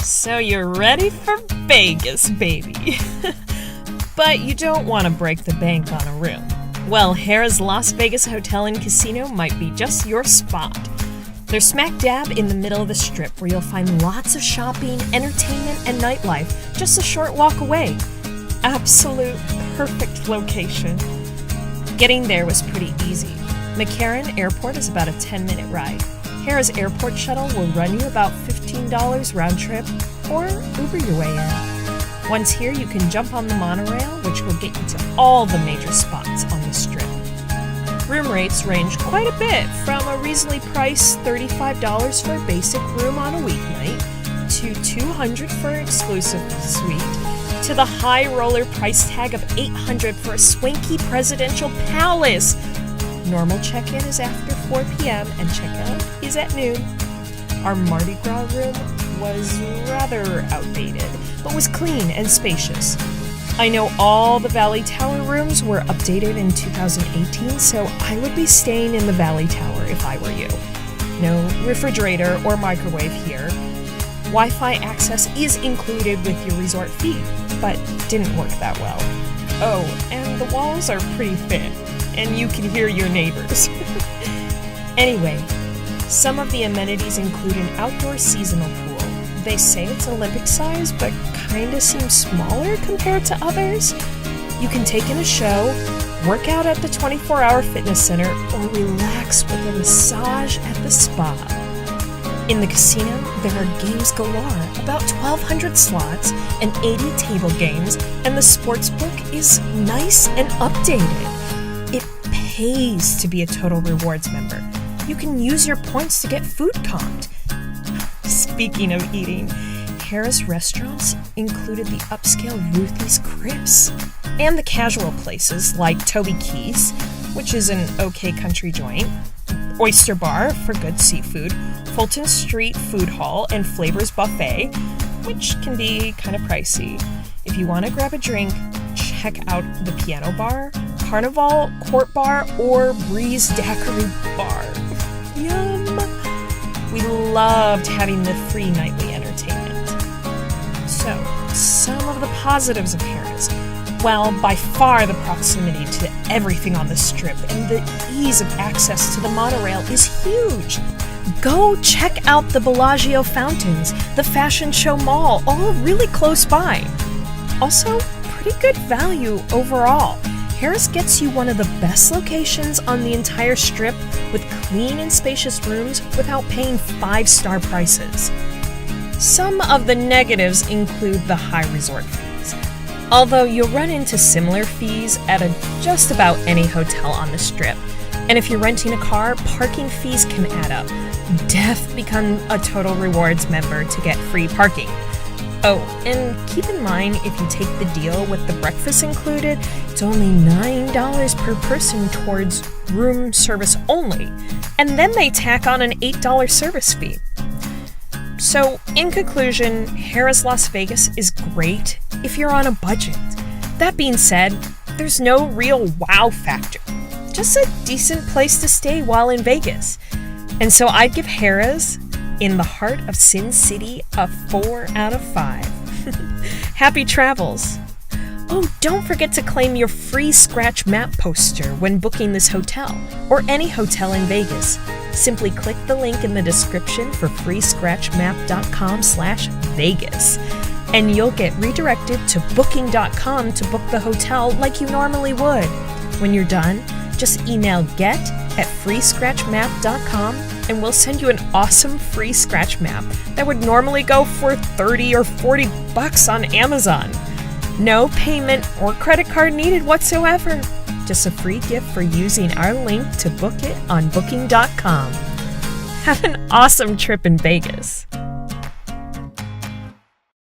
So you're ready for Vegas, baby. But you don't want to break the bank on a room. Well, Harrah's Las Vegas Hotel and Casino might be just your spot. They're smack dab in the middle of the Strip, where you'll find lots of shopping, entertainment, and nightlife just a short walk away. Absolute perfect location. Getting there was pretty easy. McCarran Airport is about a 10-minute ride. Harrah's airport shuttle will run you about $15 round trip, or Uber your way in. Once here, you can jump on the monorail, which will get you to all the major spots on the Strip. Room rates range quite a bit, from a reasonably priced $35 for a basic room on a weeknight, to $200 for an exclusive suite, to the high roller price tag of $800 for a swanky presidential palace. Normal check-in is after 4 p.m. and checkout is at noon. Our Mardi Gras room was rather outdated, but was clean and spacious. I know all the Valley Tower rooms were updated in 2018, so I would be staying in the Valley Tower if I were you. No refrigerator or microwave here. Wi-Fi access is included with your resort fee, but didn't work that well. Oh, and the walls are pretty thin, and you can hear your neighbors. Anyway, some of the amenities include an outdoor seasonal pool. They say it's Olympic size, but kinda seems smaller compared to others. You can take in a show, work out at the 24-hour fitness center, or relax with a massage at the spa. In the casino, there are games galore, about 1,200 slots and 80 table games, and the sportsbook is nice and updated. It pays to be a Total Rewards member. You can use your points to get food comped. Speaking of eating, Harrah's restaurants included the upscale Ruthie's Chris and the casual places like Toby Keith's, which is an okay country joint, Oyster Bar for good seafood, Fulton Street Food Hall and Flavors Buffet, which can be kind of pricey. If you want to grab a drink, check out the Piano Bar, Carnival Court Bar, or Breeze Daiquiri Bar. Yum! We loved having the free nightly entertainment. So, some of the positives of Harrah's. Well, by far the proximity to everything on the Strip and the ease of access to the monorail is huge. Go check out the Bellagio fountains, the Fashion Show Mall, all really close by. Also, pretty good value overall. Harrah's gets you one of the best locations on the entire Strip with clean and spacious rooms without paying 5-star prices. Some of the negatives include the high resort fees. Although you'll run into similar fees at just about any hotel on the Strip. And if you're renting a car, parking fees can add up. Become a Total Rewards member to get free parking. Oh, and keep in mind, if you take the deal with the breakfast included, it's only $9 per person towards room service only, and then they tack on an $8 service fee. So, in conclusion, Harrah's Las Vegas is great if you're on a budget. That being said, there's no real wow factor, just a decent place to stay while in Vegas. And so I'd give Harrah's, in the heart of Sin City, a 4 out of 5. Happy travels! Oh, don't forget to claim your free scratch map poster when booking this hotel, or any hotel in Vegas. Simply click the link in the description for freescratchmap.com/Vegas, and you'll get redirected to booking.com to book the hotel like you normally would. When you're done, just email get@freescratchmap.com and we'll send you an awesome free scratch map that would normally go for $30 or $40 on Amazon. No payment or credit card needed whatsoever. Just a free gift for using our link to book it on booking.com. Have an awesome trip in Vegas.